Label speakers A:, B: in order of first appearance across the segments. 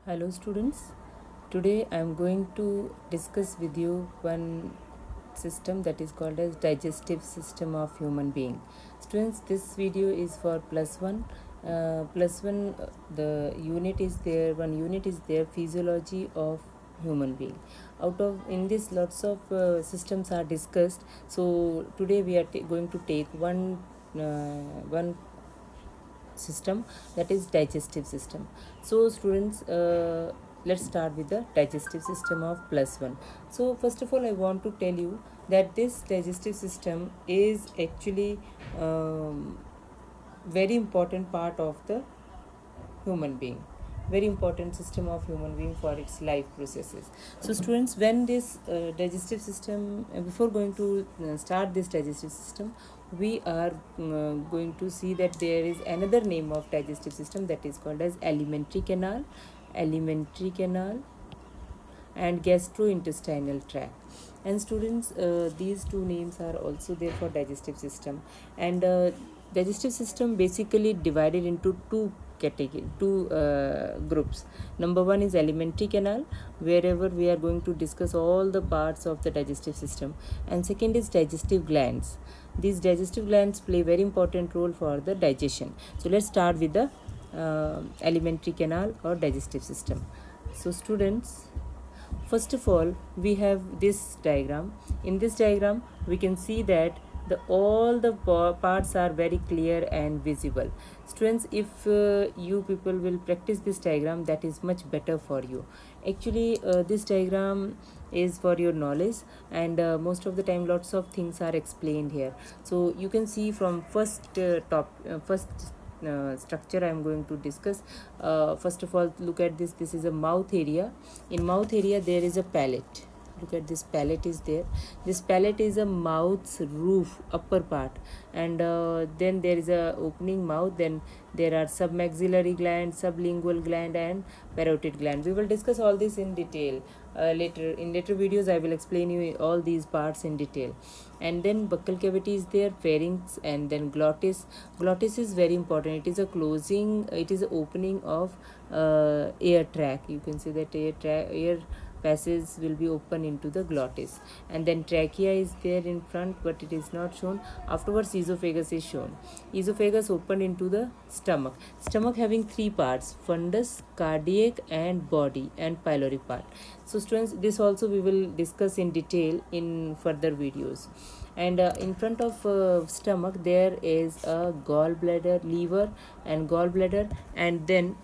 A: Hello students, today I am going to discuss with you one system that is called as digestive system of human being. Students, this video is for plus one. The unit is there, one unit is there, physiology of human being. Out of in this lots of systems are discussed. So today we are going to take one system, that is digestive system. So students, let's start with the digestive system of plus one. So first of all, I want to tell you that this digestive system is actually very important part of the human being, very important system of human being for its life processes. So students, when this digestive system, before going to start this digestive system, we are going to see that there is another name of digestive system, that is called as alimentary canal and gastrointestinal tract. And students, these two names are also there for digestive system. And digestive system basically divided into two groups. Number one is alimentary canal, wherever we are going to discuss all the parts of the digestive system. And second is digestive glands. These digestive glands play very important role for the digestion. So let's start with the alimentary canal or digestive system. So students, first of all, we have this diagram. In this diagram, we can see that all the parts are very clear and visible. Students, if you people will practice this diagram, that is much better for you. Actually, this diagram is for your knowledge, and most of the time lots of things are explained here. So you can see from first structure I am going to discuss. First of all, look at this. This is a mouth area. In mouth area, there is a palate. Look at this, palate is there. This palate is a mouth's roof, upper part, and then there is a opening mouth. Then there are submaxillary gland, sublingual gland, and parotid gland. We will discuss all this in detail later. In later videos, I will explain you all these parts in detail. And then buccal cavity is there, pharynx, and then glottis. Glottis is very important. It is a closing, it is a opening of air tract. You can see that air passage will be open into the glottis. And then trachea is there in front, but it is not shown. Afterwards, esophagus is shown. Esophagus opened into the stomach. Stomach having three parts: fundus, cardiac, and body, and pylori part. So students, this also we will discuss in detail in further videos. And in front of stomach, there is a gallbladder, liver and gallbladder. And then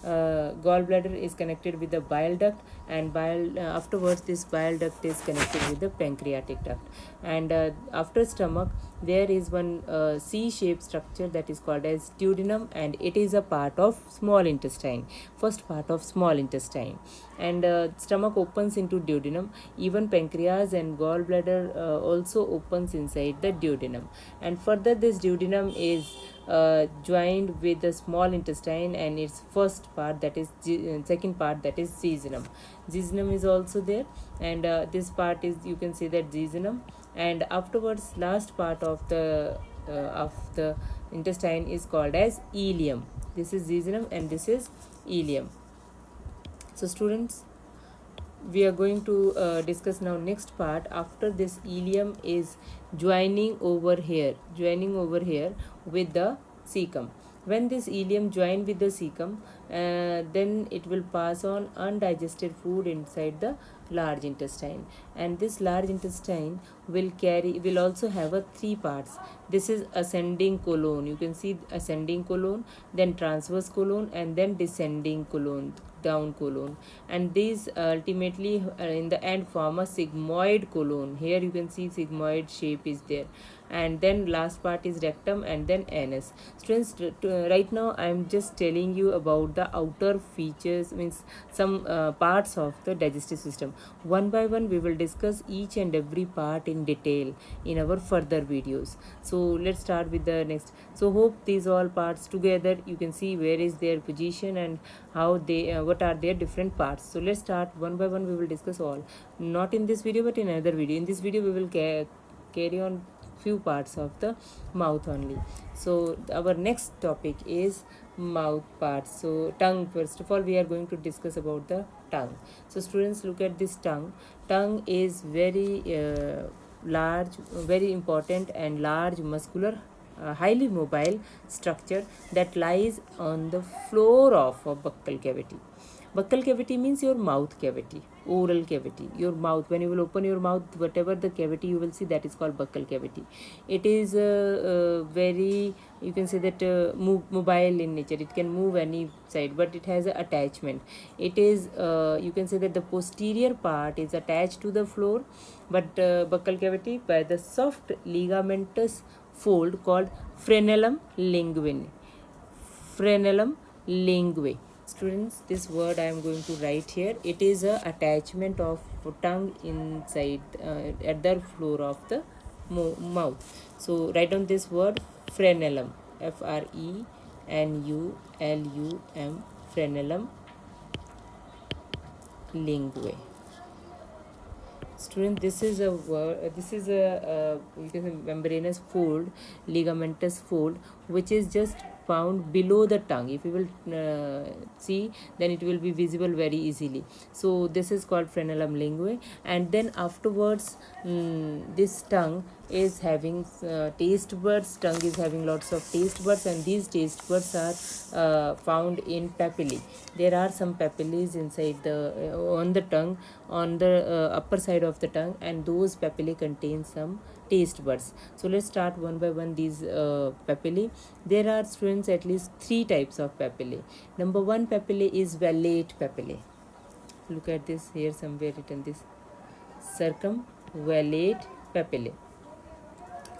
A: gallbladder is connected with the bile duct, and afterwards this bile duct is connected with the pancreatic duct. And after stomach, there is one C-shaped structure that is called as duodenum, and it is a part of small intestine, first part of small intestine. And stomach opens into duodenum. Even pancreas and gallbladder also opens inside the duodenum. And further, this duodenum is joined with the small intestine, and its first part, that is second part, that is jejunum. Jejunum is also there, and this part is, you can see that jejunum. And afterwards, last part of the intestine is called as ileum. This is jejunum and this is ileum. So students, we are going to discuss now next part. After this, ileum is joining over here with the cecum. When this ileum join with the cecum, then it will pass on undigested food inside the large intestine. And this large intestine will also have a three parts. This is ascending colon. You can see ascending colon, then transverse colon, and then descending colon, down colon. And these ultimately in the end form a sigmoid colon. Here you can see sigmoid shape is there. And then last part is rectum, and then anus. Students, right now I am just telling you about the outer features, means some parts of the digestive system. One by one we will discuss each and every part in detail in our further videos. So let's start with the next. So hope these all parts together, you can see where is their position and how they what are their different parts. So let's start one by one. We will discuss all, not in this video but in another video. In this video we will carry on few parts of the mouth only. So our next topic is mouth parts. So tongue, first of all we are going to discuss about the tongue. So students, look at this tongue. Tongue is very large, very important and large, muscular, highly mobile structure that lies on the floor of a buccal cavity. Buccal cavity means your mouth cavity, oral cavity, your mouth. When you will open your mouth, whatever the cavity you will see, that is called buccal cavity. It is very, you can say that mobile in nature. It can move any side, but it has an attachment. It is, you can say that the posterior part is attached to the floor, but buccal cavity by the soft ligamentous fold called frenulum linguae. Frenulum linguae. Students, this word I am going to write here. It is a attachment of tongue inside at the floor of the mouth. So write down this word frenulum. Frenulum. Frenulum linguae. Student, this is a word, this is a you can say membranous fold, ligamentous fold, which is just found below the tongue. If you will see, then it will be visible very easily. So this is called frenulum linguae. And then afterwards, this tongue is having taste buds. Tongue is having lots of taste buds, and these taste buds are found in papillae. There are some papillae inside the on the tongue, on the upper side of the tongue, and those papillae contain some taste buds. So let's start one by one these papillae. There are, students, at least 3 types of papillae. Number 1 papillae is velate papillae. Look at this here, somewhere written this circumvallate papillae.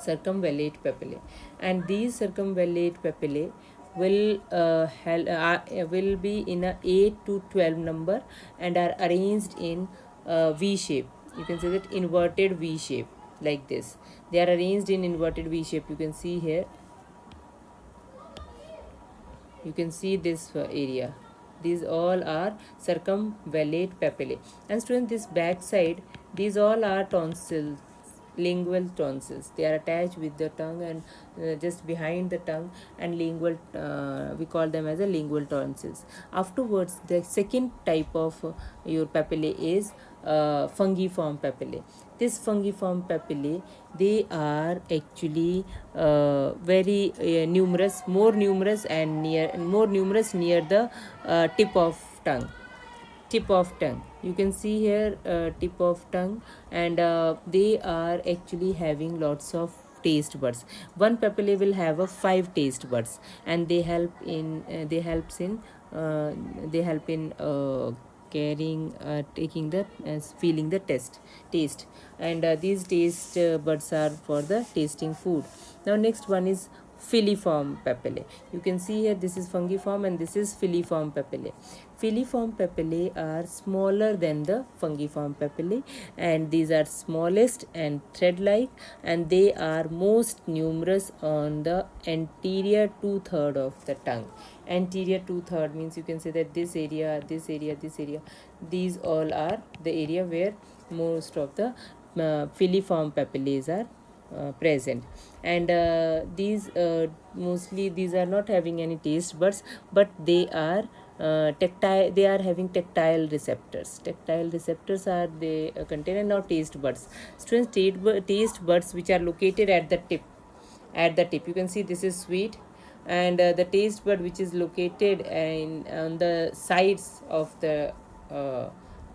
A: Circumvallate papillae. And these circumvallate papillae will be in a 8 to 12 number and are arranged in V shape. You can say that inverted V shape, like this. They are arranged in inverted V shape. You can see here. You can see this area. These all are circumvallate papillae. And students, this back side, these all are tonsils, lingual tonsils. They are attached with the tongue and just behind the tongue, and lingual, we call them as a lingual tonsils. Afterwards, the second type of your papillae is fungiform papillae. This fungiform papillae, they are actually very numerous, more numerous near the tip of tongue. You can see here tip of tongue, and they are actually having lots of taste buds. One papillae will have a 5 taste buds, and they help in carrying, taking the feeling the taste, and these taste buds are for the tasting food. Now next one is filiform papillae. You can see here, this is fungiform and this is filiform papillae. Filiform papillae are smaller than the fungiform papillae, and these are smallest and thread-like, and they are most numerous on the anterior 2/3 of the tongue. Anterior 2/3 means, you can say that this area, these all are the area where most of the filiform papillae are present. And these mostly, these are not having any taste buds, but they are tactile. They are having tactile receptors. Tactile receptors are, they contain, and now taste buds. Students, taste buds which are located at the tip. You can see this is sweet, and the taste bud which is located on the sides of the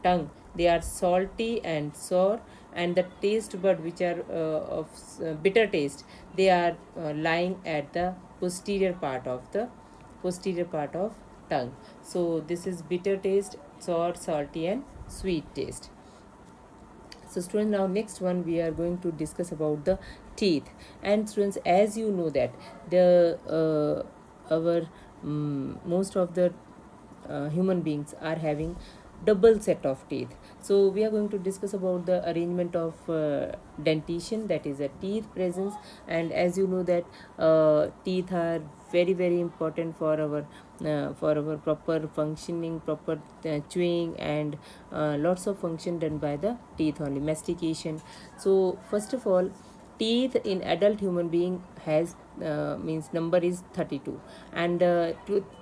A: tongue, they are salty and sour. And the taste bud which are of bitter taste, they are lying at the posterior part of tongue. So this is bitter taste, sour, salty, and sweet taste. So students, now next one we are going to discuss about the teeth. And students, as you know that the our most of the human beings are having double set of teeth. So we are going to discuss about the arrangement of dentition, that is a teeth presence. And as you know that teeth are very, very important for our proper functioning, proper chewing, and lots of function done by the teeth only, mastication. So first of all, teeth in adult human being has means number is 32, and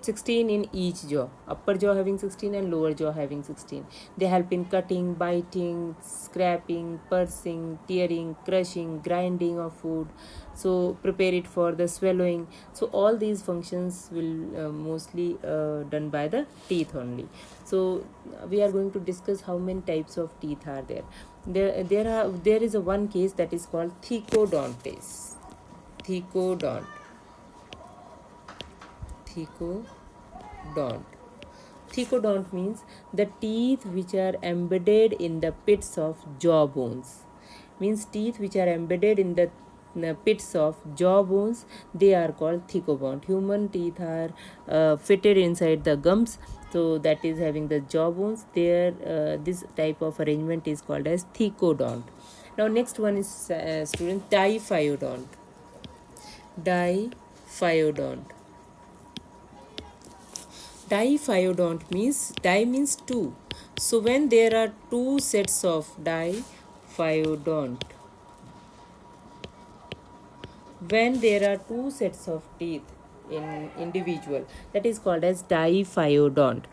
A: 16 in each jaw, upper jaw having 16 and lower jaw having 16. They help in cutting, biting, scraping, pursing, tearing, crushing, grinding of food, so prepare it for the swallowing. So all these functions will mostly done by the teeth only. So we are going to discuss how many types of teeth are there. There is a one case that is called thecodontes. Thecodont. Thecodont. Thecodont means the teeth which are embedded in the pits of jaw bones. Means teeth which are embedded in the pits of jaw bones, they are called thecodont. Human teeth are fitted inside the gums, so that is having the jaw bones. There, this type of arrangement is called as thecodont. Now next one is student diphyodont. Diphyodont. Diphyodont means di means two. So when there are two sets of diphyodont, when there are two sets of teeth in individual, that is called as diphyodont.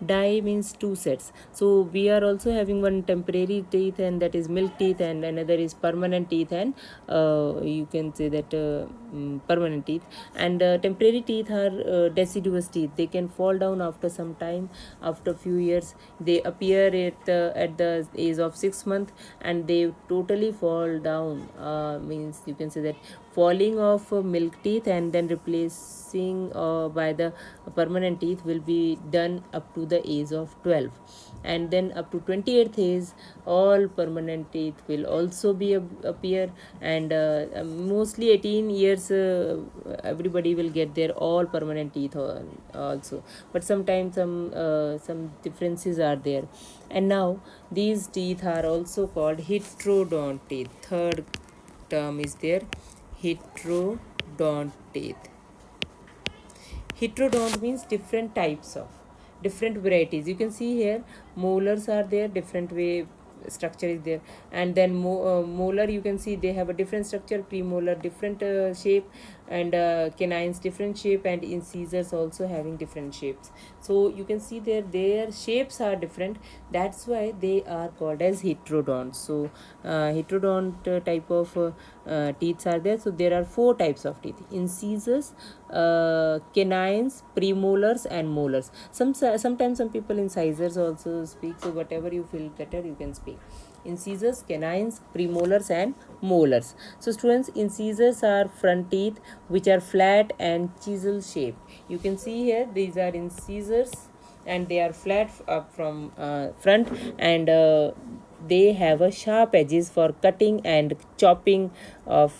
A: Di means two sets, so we are also having one temporary teeth, and that is milk teeth, and another is permanent teeth, and you can say that permanent teeth. And temporary teeth are deciduous teeth. They can fall down after some time, after few years. They appear at the age of 6 months, and they totally fall down, means you can say that falling of milk teeth and then replacing by the permanent teeth will be done up to the age of 12, and then up to 28th age all permanent teeth will also be appear, and mostly 18 years everybody will get their all permanent teeth also, but sometimes some differences are there. And now these teeth are also called heterodont teeth. Third term is there, heterodont teeth. Heterodont means different types of, different varieties. You can see here molars are there, different way structure is there, and then molar, you can see they have a different structure, premolar different shape, and canines different shape, and incisors also having different shapes. So you can see there their shapes are different, that's why they are called as heterodonts. So heterodont type of teeth are there. So there are four types of teeth: incisors, canines, premolars, and molars. Sometimes some people incisors also speak, so whatever you feel better you can speak. Incisors, canines, premolars, and molars. So students, incisors are front teeth which are flat and chisel shaped. You can see here these are incisors, and they are flat up from front, and they have a sharp edges for cutting and chopping of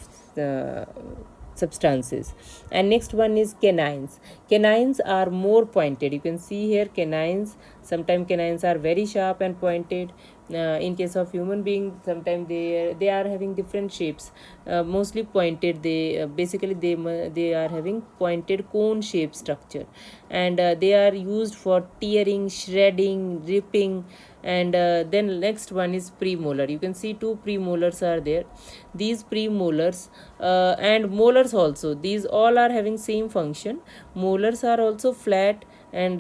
A: substances. And next one is canines. Canines are more pointed. You can see here canines, sometimes canines are very sharp and pointed. In case of human being, sometimes they are having different shapes, mostly pointed. They basically they are having pointed cone shape structure, and they are used for tearing, shredding, ripping. And then next one is premolar. You can see two premolars are there. These premolars and molars also, these all are having same function. Molars are also flat, and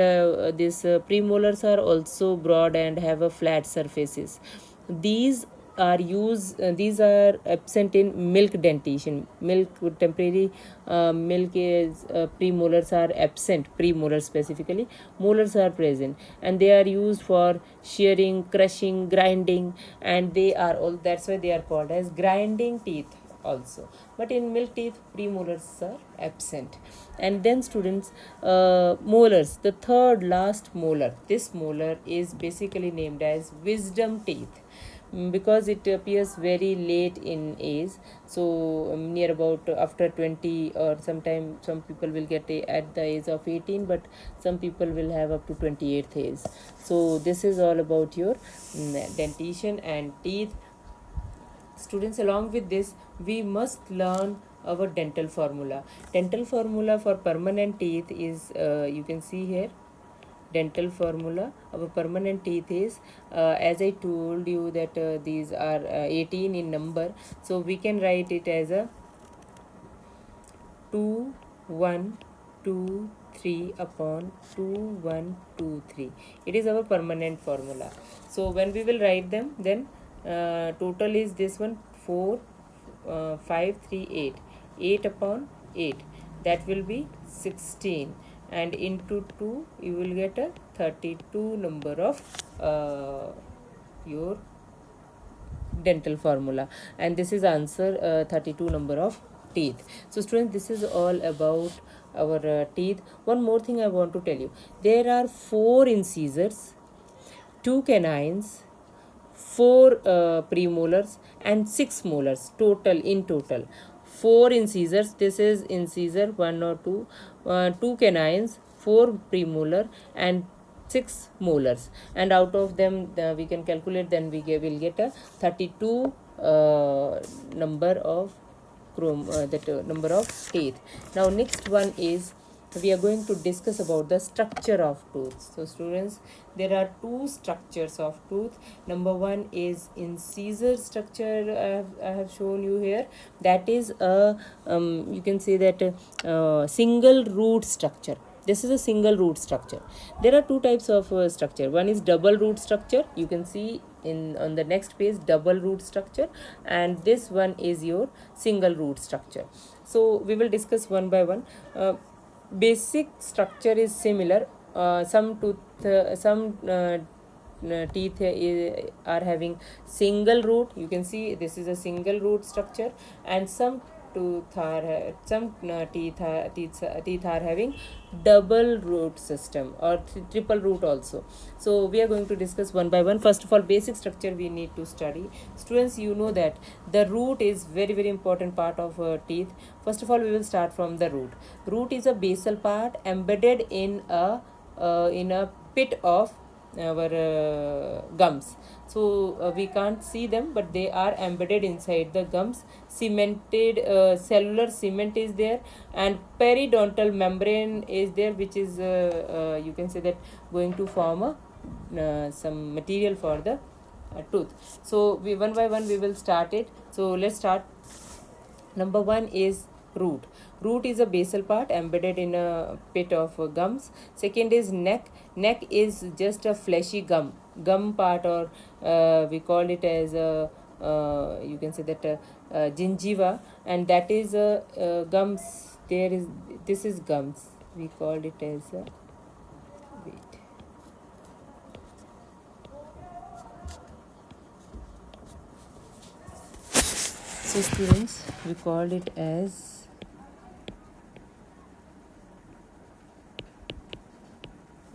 A: these premolars are also broad and have a flat surfaces. These are used, these are absent in milk dentition. Milk temporary milk is premolars are absent, premolars specifically, molars are present, and they are used for shearing, crushing, grinding, and they are all, that's why they are called as grinding teeth also. But in milk teeth premolars are absent. And then students, molars, the third last molar, this molar is basically named as wisdom teeth, because it appears very late in age. So near about after 20, or sometime some people will get at the age of 18, but some people will have up to 28th age. So this is all about your dentition and teeth. Students, along with this we must learn our dental formula. Dental formula for permanent teeth is, you can see here, dental formula. Our permanent teeth is, as I told you that these are 18 in number, so we can write it as a 2 1 2 3 upon 2 1 2 3. It is our permanent formula. So when we will write them, then total is this one, 4 5 3 8, 8 upon 8, that will be 16, and into 2 you will get a 32 number of your dental formula, and this is answer, 32 number of teeth. So students, this is all about our teeth. One more thing I want to tell you, there are 4 incisors, 2 canines, 4 premolars, and 6 molars total. In total 4 incisors, this is incisor 1 or 2, 2 canines, 4 premolar, and 6 molars, and out of them we can calculate, then will get a 32 number of number of teeth. Now next one is, we are going to discuss about the structure of tooth. So students, there are 2 structures of tooth. Number 1 is incisor structure. I have shown you here. That is a you can say that single root structure. This is a single root structure. There are 2 types of structure. One is double root structure. You can see in on the next page, double root structure, and this one is your single root structure. So we will discuss one by one. Basic structure is similar. Some teeth are having single root. You can see this is a single root structure, and some teeth are having double root system or triple root also. So we are going to discuss one by one. First of all, basic structure we need to study. Students, you know that the root is very important part of teeth. First of all, we will start from the root. Root is a basal part embedded in a pit of our gums. So we can't see them, but they are embedded inside the gums. Cemented cellular cement is there, and periodontal membrane is there, which is you can say that going to form a some material for the tooth. So we one by one we will start it. So let's start. Number 1 is root. Root is a basal part embedded in a pit of gums. Second is neck. Neck is just a fleshy gum part, or we call it as a you can say that gingiva, and that is gums. This is gums. We call it as wait. So students, we call it as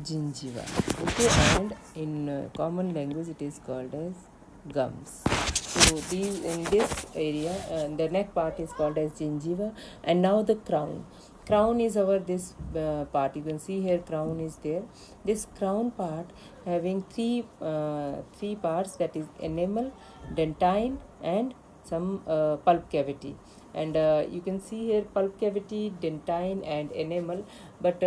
A: gingiva. Okay, and in common language it is called as gums. So these in this area, the neck part is called as gingiva. And now the crown. Crown is our this part. You can see here crown is there. This crown part having three parts, that is enamel, dentine, and some pulp cavity. And you can see here pulp cavity, dentine, and enamel, but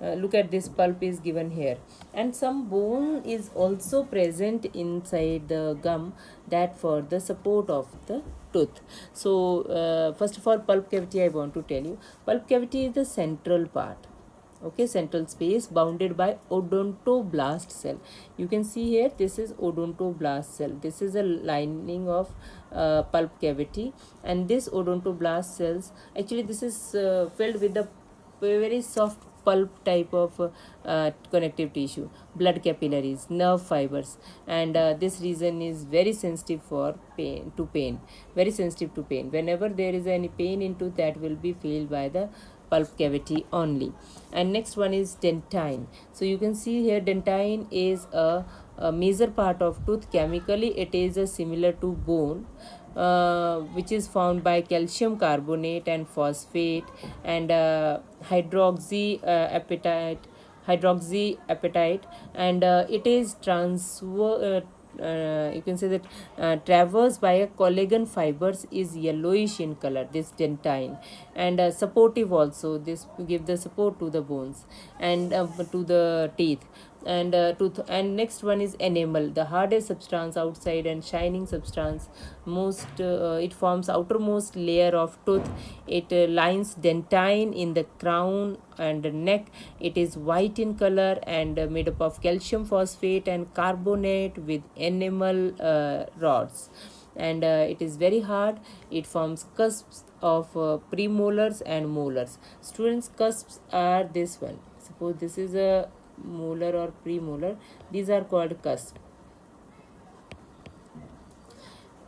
A: look at this, pulp is given here, and some bone is also present inside the gum, that for the support of the tooth. So first of all, pulp cavity I want to tell you. Pulp cavity is the central part, okay, central space bounded by odontoblast cell. You can see here, this is odontoblast cell. This is a lining of pulp cavity, and this odontoblast cells, actually this is filled with the very soft pulp type of connective tissue, blood capillaries, nerve fibers, and this region is very sensitive for pain, very sensitive to pain. Whenever there is any pain into that, will be felt by the pulp cavity only. And next one is dentine. So you can see here, dentine is a major part of tooth. Chemically it is similar to bone, which is found by calcium carbonate and phosphate and hydroxyapatite, and it is you can say that traversed by a collagen fibers is yellowish in color, this dentine, and supportive also, this give the support to the bones and to the teeth. And and next one is enamel, the hardest substance outside and shining substance. It forms outermost layer of tooth. It lines dentine in the crown and neck. It is white in color and made up of calcium phosphate and carbonate with enamel rods. And it is very hard. It forms cusps of premolars and molars. Students, cusps are this one. Suppose this is a molar or premolar. These are called cusps.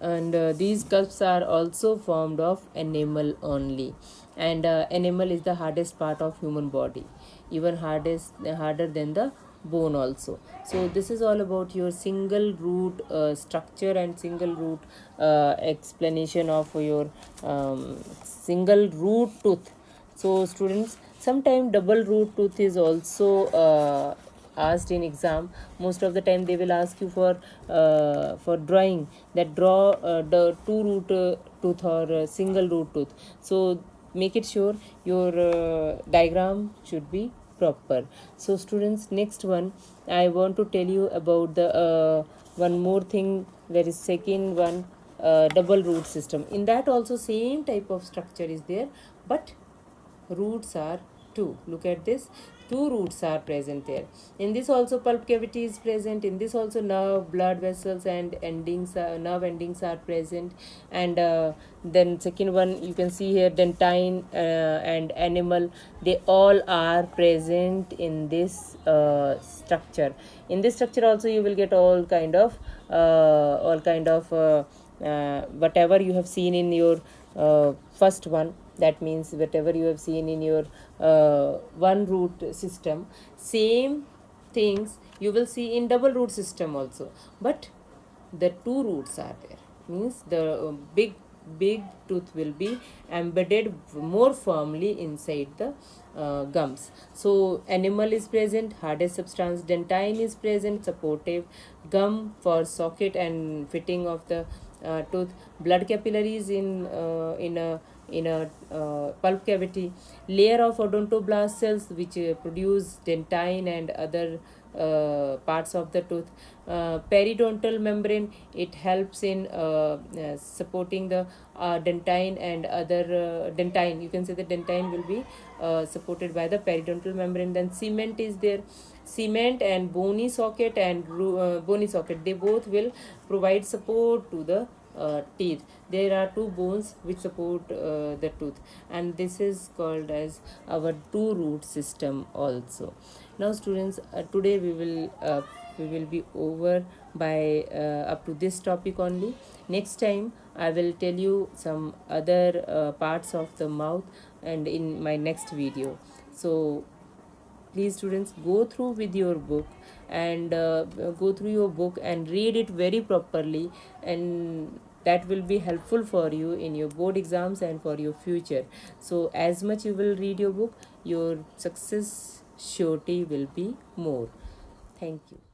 A: And these cusps are also formed of enamel only. And enamel is the hardest part of human body, even harder than the bone also. So this is all about your single root structure and single root explanation of your single root tooth. So students, sometime double root tooth is also asked in exam. Most of the time they will ask you for drawing, that draw the two root tooth or single root tooth. So make it sure your diagram should be proper. So students, next one I want to tell you about the one more thing, there is second one, double root system. In that also same type of structure is there, but roots are two. Look at this, two roots are present there. In this also pulp cavity is present. In this also nerve, blood vessels and nerve endings are present. And then second one you can see here, dentine and enamel, they all are present in this structure. In this structure also you will get whatever you have seen in your first one. That means whatever you have seen in your one root system, same things you will see in double root system also, but the two roots are there. Means the big tooth will be embedded more firmly inside the gums. So enamel is present, hardest substance, dentine is present, supportive gum for socket and fitting of the tooth, blood capillaries in a pulp cavity, layer of odontoblast cells which produce dentine and other parts of the tooth, periodontal membrane, it helps in supporting the dentine and other dentine, you can say the dentine will be supported by the periodontal membrane. Then cement is there, cement and bony socket and bony socket, they both will provide support to the teeth. There are two bones which support the tooth, and this is called as our two root system also. Now students, today we will be over by up to this topic only. Next time I will tell you some other parts of the mouth and in my next video. So please students, go through with your book and go through your book and read it very properly, and that will be helpful for you in your board exams and for your future. So as much you will read your book, your success surety will be more. Thank you.